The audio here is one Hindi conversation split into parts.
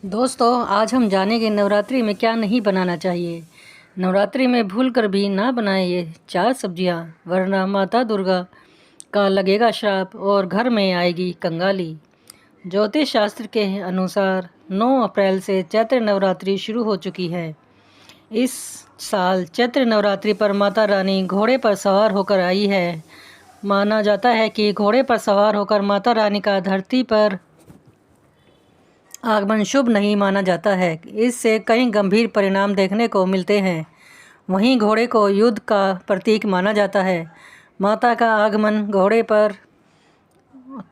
दोस्तों, आज हम जानेंगे नवरात्रि में क्या नहीं बनाना चाहिए। नवरात्रि में भूलकर भी ना बनाएं ये 4 सब्जियां, वरना माता दुर्गा का लगेगा श्राप और घर में आएगी कंगाली। ज्योतिष शास्त्र के अनुसार 9 अप्रैल से चैत्र नवरात्रि शुरू हो चुकी है। इस साल चैत्र नवरात्रि पर माता रानी घोड़े पर सवार होकर आई है। माना जाता है कि घोड़े पर सवार होकर माता रानी का धरती पर आगमन शुभ नहीं माना जाता है। इससे कई गंभीर परिणाम देखने को मिलते हैं। वहीं घोड़े को युद्ध का प्रतीक माना जाता है। माता का आगमन घोड़े पर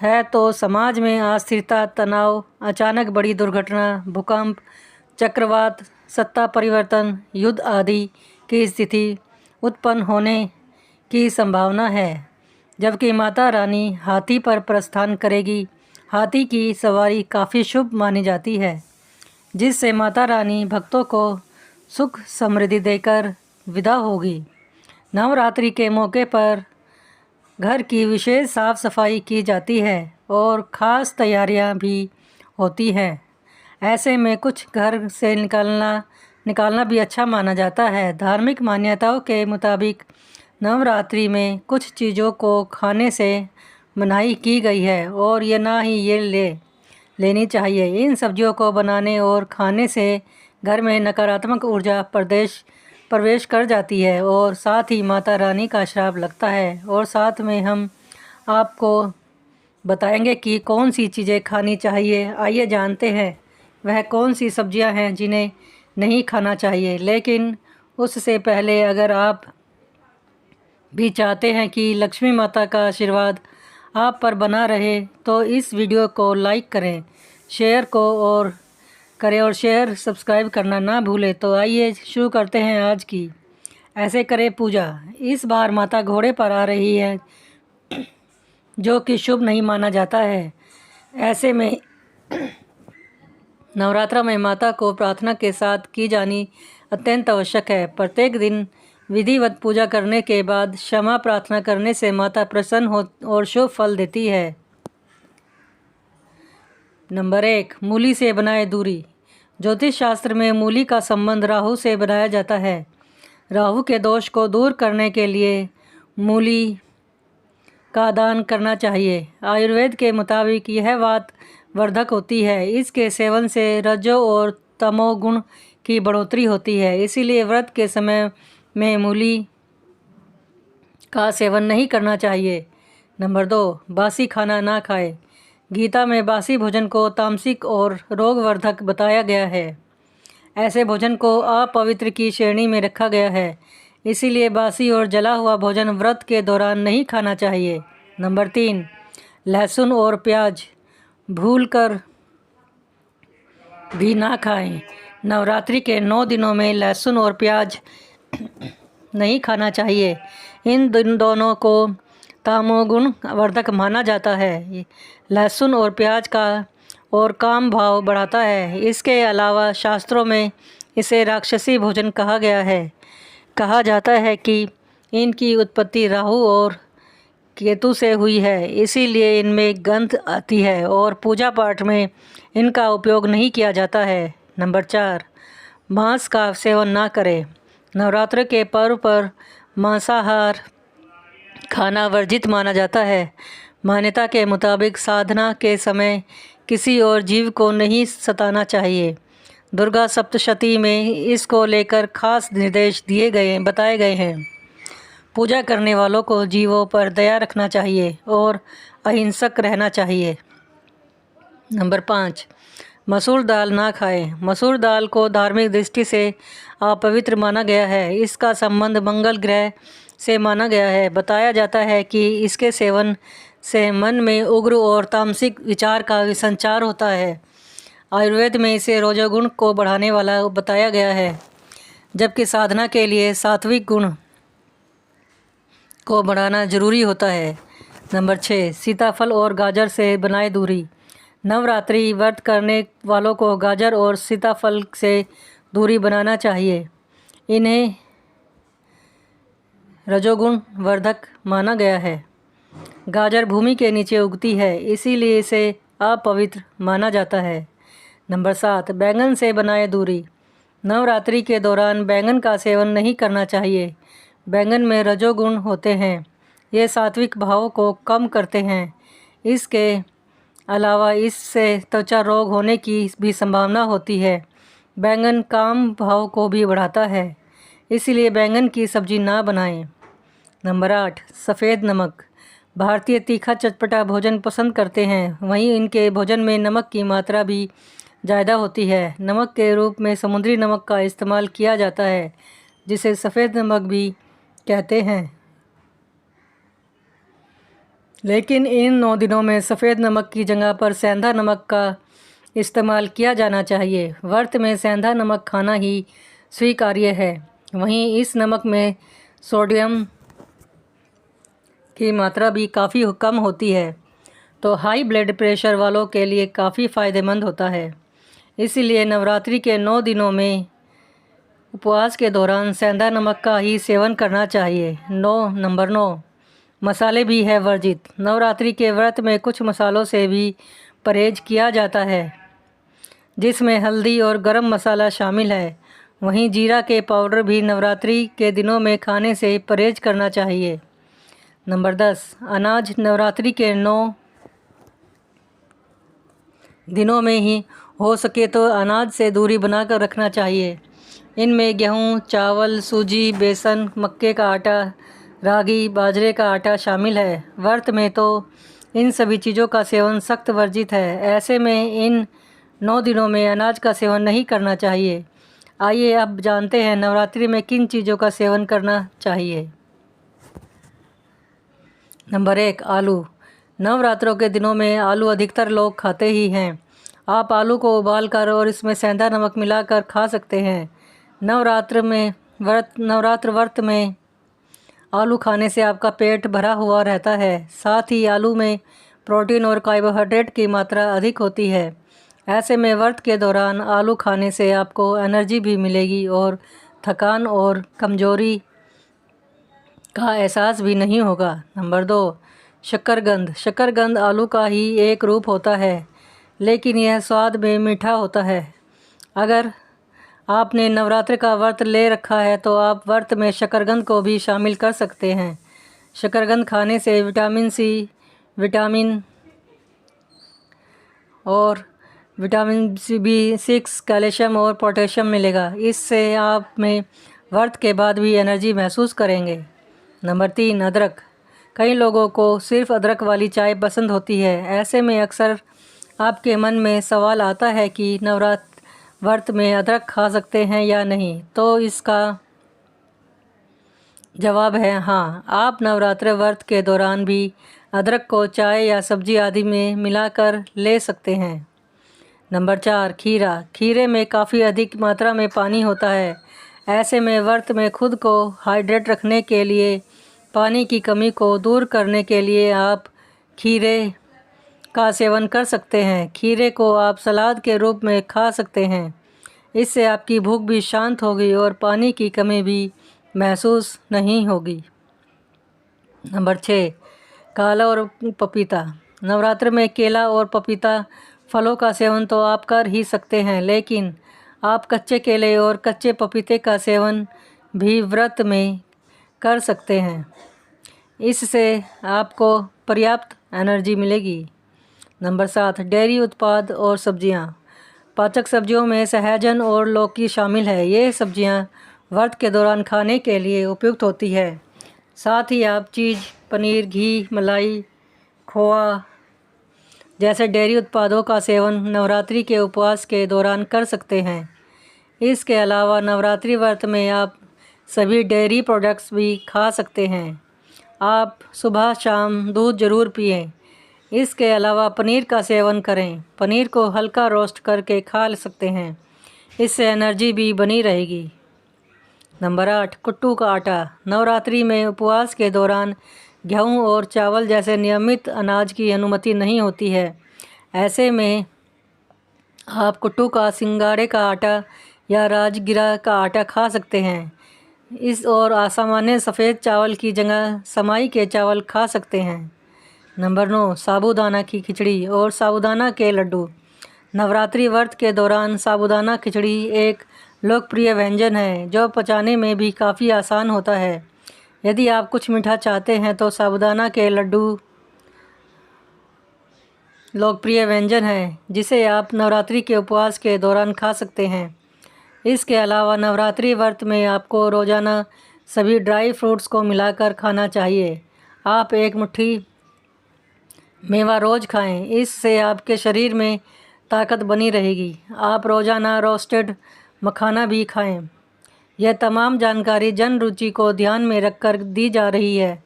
है तो समाज में अस्थिरता, तनाव, अचानक बड़ी दुर्घटना, भूकंप, चक्रवात, सत्ता परिवर्तन, युद्ध आदि की स्थिति उत्पन्न होने की संभावना है। जबकि माता रानी हाथी पर प्रस्थान करेगी। हाथी की सवारी काफ़ी शुभ मानी जाती है, जिससे माता रानी भक्तों को सुख समृद्धि देकर विदा होगी। नवरात्रि के मौके पर घर की विशेष साफ सफाई की जाती है और ख़ास तैयारियां भी होती हैं। ऐसे में कुछ घर से निकालना भी अच्छा माना जाता है। धार्मिक मान्यताओं के मुताबिक नवरात्रि में कुछ चीज़ों को खाने से मनाही की गई है और ये ना ही ये लेनी चाहिए। इन सब्जियों को बनाने और खाने से घर में नकारात्मक ऊर्जा प्रवेश कर जाती है और साथ ही माता रानी का श्राप लगता है। और साथ में हम आपको बताएंगे कि कौन सी चीज़ें खानी चाहिए। आइए जानते हैं वह कौन सी सब्जियां हैं जिन्हें नहीं खाना चाहिए। लेकिन उससे पहले अगर आप भी चाहते हैं कि लक्ष्मी माता का आशीर्वाद आप पर बना रहे तो इस वीडियो को लाइक करें, शेयर सब्सक्राइब करना ना भूलें। तो आइए शुरू करते हैं आज की। ऐसे करें पूजा। इस बार माता घोड़े पर आ रही है, जो कि शुभ नहीं माना जाता है। ऐसे में नवरात्रा में माता को प्रार्थना के साथ की जानी अत्यंत आवश्यक है। प्रत्येक दिन विधिवत पूजा करने के बाद क्षमा प्रार्थना करने से माता प्रसन्न हो और शुभ फल देती है। नंबर 1, मूली से बनाए दूरी। ज्योतिष शास्त्र में मूली का संबंध राहु से बनाया जाता है। राहु के दोष को दूर करने के लिए मूली का दान करना चाहिए। आयुर्वेद के मुताबिक यह वात वर्धक होती है। इसके सेवन से रजो और तमोगुण की बढ़ोतरी होती है। इसीलिए व्रत के समय में मूली का सेवन नहीं करना चाहिए। नंबर 2, बासी खाना ना खाएं। गीता में बासी भोजन को तामसिक और रोगवर्धक बताया गया है। ऐसे भोजन को अपवित्र की श्रेणी में रखा गया है। इसीलिए बासी और जला हुआ भोजन व्रत के दौरान नहीं खाना चाहिए। नंबर 3, लहसुन और प्याज भूलकर भी ना खाएं। नवरात्रि के 9 दिनों में लहसुन और प्याज नहीं खाना चाहिए। इन दोनों को तमोगुण वर्धक माना जाता है। लहसुन और प्याज का और काम भाव बढ़ाता है। इसके अलावा शास्त्रों में इसे राक्षसी भोजन कहा गया है। कहा जाता है कि इनकी उत्पत्ति राहु और केतु से हुई है, इसीलिए इनमें गंध आती है और पूजा पाठ में इनका उपयोग नहीं किया जाता है। नंबर 4, मांस का सेवन ना करें। नवरात्र के पर्व पर मांसाहार खाना वर्जित माना जाता है। मान्यता के मुताबिक साधना के समय किसी और जीव को नहीं सताना चाहिए। दुर्गा सप्तशती में इसको लेकर खास निर्देश बताए गए हैं। पूजा करने वालों को जीवों पर दया रखना चाहिए और अहिंसक रहना चाहिए। नंबर 5, मसूर दाल ना खाएं। मसूर दाल को धार्मिक दृष्टि से अपवित्र माना गया है। इसका संबंध मंगल ग्रह से माना गया है। बताया जाता है कि इसके सेवन से मन में उग्र और तामसिक विचार का संचार होता है। आयुर्वेद में इसे रजोगुण को बढ़ाने वाला बताया गया है, जबकि साधना के लिए सात्विक गुण को बढ़ाना जरूरी होता है। नंबर 6, सीताफल और गाजर से बनाए दूरी। नवरात्रि व्रत करने वालों को गाजर और सीताफल से दूरी बनाना चाहिए। इन्हें रजोगुण वर्धक माना गया है। गाजर भूमि के नीचे उगती है, इसीलिए इसे अपवित्र माना जाता है। नंबर 7, बैंगन से बनाए दूरी। नवरात्रि के दौरान बैंगन का सेवन नहीं करना चाहिए। बैंगन में रजोगुण होते हैं, ये सात्विक भाव को कम करते हैं। इसके अलावा इससे त्वचा रोग होने की भी संभावना होती है। बैंगन काम भाव को भी बढ़ाता है, इसलिए बैंगन की सब्जी ना बनाएं। नंबर 8, सफ़ेद नमक। भारतीय तीखा चटपटा भोजन पसंद करते हैं, वहीं इनके भोजन में नमक की मात्रा भी ज़्यादा होती है। नमक के रूप में समुद्री नमक का इस्तेमाल किया जाता है, जिसे सफ़ेद नमक भी कहते हैं। लेकिन इन 9 दिनों में सफ़ेद नमक की जगह पर सेंधा नमक का इस्तेमाल किया जाना चाहिए। व्रत में सेंधा नमक खाना ही स्वीकार्य है। वहीं इस नमक में सोडियम की मात्रा भी काफ़ी कम होती है, तो हाई ब्लड प्रेशर वालों के लिए काफ़ी फ़ायदेमंद होता है। इसीलिए नवरात्रि के 9 दिनों में उपवास के दौरान सेंधा नमक का ही सेवन करना चाहिए। नंबर 9, मसाले भी है वर्जित। नवरात्रि के व्रत में कुछ मसालों से भी परहेज किया जाता है, जिसमें हल्दी और गरम मसाला शामिल है। वहीं जीरा के पाउडर भी नवरात्रि के दिनों में खाने से परहेज करना चाहिए। नंबर 10, अनाज। नवरात्रि के 9 दिनों में ही हो सके तो अनाज से दूरी बनाकर रखना चाहिए। इनमें गेहूँ, चावल, सूजी, बेसन, मक्के का आटा, रागी, बाजरे का आटा शामिल है। व्रत में तो इन सभी चीज़ों का सेवन सख्त वर्जित है। ऐसे में इन 9 दिनों में अनाज का सेवन नहीं करना चाहिए। आइए अब जानते हैं नवरात्रि में किन चीज़ों का सेवन करना चाहिए। नंबर 1, आलू। नवरात्रों के दिनों में आलू अधिकतर लोग खाते ही हैं। आप आलू को उबालकर और इसमें सेंधा नमक मिलाकर खा सकते हैं। नवरात्र व्रत में आलू खाने से आपका पेट भरा हुआ रहता है। साथ ही आलू में प्रोटीन और कार्बोहाइड्रेट की मात्रा अधिक होती है। ऐसे में व्रत के दौरान आलू खाने से आपको एनर्जी भी मिलेगी और थकान और कमजोरी का एहसास भी नहीं होगा। नंबर 2, शकरकंद। शकरकंद आलू का ही एक रूप होता है, लेकिन यह स्वाद में मीठा होता है। अगर आपने नवरात्र का व्रत ले रखा है तो आप व्रत में शकरकंद को भी शामिल कर सकते हैं। शकरकंद खाने से vitamin C, vitamin B6, calcium और पोटेशियम मिलेगा। इससे आप में व्रत के बाद भी एनर्जी महसूस करेंगे। नंबर 3, अदरक। कई लोगों को सिर्फ अदरक वाली चाय पसंद होती है। ऐसे में अक्सर आपके मन में सवाल आता है कि नवरात्र व्रत में अदरक खा सकते हैं या नहीं, तो इसका जवाब है हाँ। आप नवरात्र व्रत के दौरान भी अदरक को चाय या सब्जी आदि में मिलाकर ले सकते हैं। नंबर 4, खीरा। खीरे में काफ़ी अधिक मात्रा में पानी होता है। ऐसे में व्रत में खुद को हाइड्रेट रखने के लिए, पानी की कमी को दूर करने के लिए आप खीरे का सेवन कर सकते हैं। खीरे को आप सलाद के रूप में खा सकते हैं। इससे आपकी भूख भी शांत होगी और पानी की कमी भी महसूस नहीं होगी। नंबर 6, काला और पपीता। नवरात्र में केला और पपीता फलों का सेवन तो आप कर ही सकते हैं, लेकिन आप कच्चे केले और कच्चे पपीते का सेवन भी व्रत में कर सकते हैं। इससे आपको पर्याप्त एनर्जी मिलेगी। नंबर 7, डेयरी उत्पाद और सब्जियां। पाचक सब्जियों में सहजन और लौकी शामिल है। ये सब्जियां व्रत के दौरान खाने के लिए उपयुक्त होती है। साथ ही आप चीज़, पनीर, घी, मलाई, खोआ जैसे डेयरी उत्पादों का सेवन नवरात्रि के उपवास के दौरान कर सकते हैं। इसके अलावा नवरात्रि व्रत में आप सभी डेयरी प्रोडक्ट्स भी खा सकते हैं। आप सुबह शाम दूध ज़रूर पिएं। इसके अलावा पनीर का सेवन करें। पनीर को हल्का रोस्ट करके खा सकते हैं, इससे एनर्जी भी बनी रहेगी। नंबर 8, कुट्टू का आटा। नवरात्रि में उपवास के दौरान गेहूं और चावल जैसे नियमित अनाज की अनुमति नहीं होती है। ऐसे में आप कुट्टू का, सिंगाड़े का आटा या राजगिरा का आटा खा सकते हैं। इस और असामान्य सफ़ेद चावल की जगह समाई के चावल खा सकते हैं। नंबर 9, साबूदाना की खिचड़ी और साबूदाना के लड्डू। नवरात्रि व्रत के दौरान साबूदाना खिचड़ी एक लोकप्रिय व्यंजन है जो पचाने में भी काफ़ी आसान होता है। यदि आप कुछ मीठा चाहते हैं तो साबूदाना के लड्डू लोकप्रिय व्यंजन है जिसे आप नवरात्रि के उपवास के दौरान खा सकते हैं। इसके अलावा नवरात्रि व्रत में आपको रोज़ाना सभी ड्राई फ्रूट्स को मिलाकर खाना चाहिए। आप एक मुट्ठी मेवा रोज़ खाएं, इससे आपके शरीर में ताकत बनी रहेगी। आप रोज़ाना रोस्टेड मखाना भी खाएं। यह तमाम जानकारी जन रुचि को ध्यान में रखकर दी जा रही है।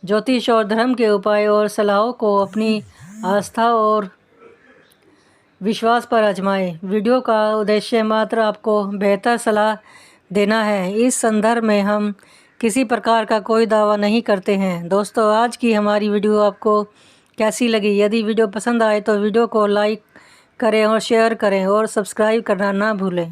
ज्योतिष और धर्म के उपाय और सलाहों को अपनी आस्था और विश्वास पर आजमाएं। वीडियो का उद्देश्य मात्र आपको बेहतर सलाह देना है। इस संदर्भ में हम किसी प्रकार का कोई दावा नहीं करते हैं। दोस्तों, आज की हमारी वीडियो आपको कैसी लगी? यदि वीडियो पसंद आए तो वीडियो को लाइक करें और शेयर करें और सब्सक्राइब करना ना भूलें।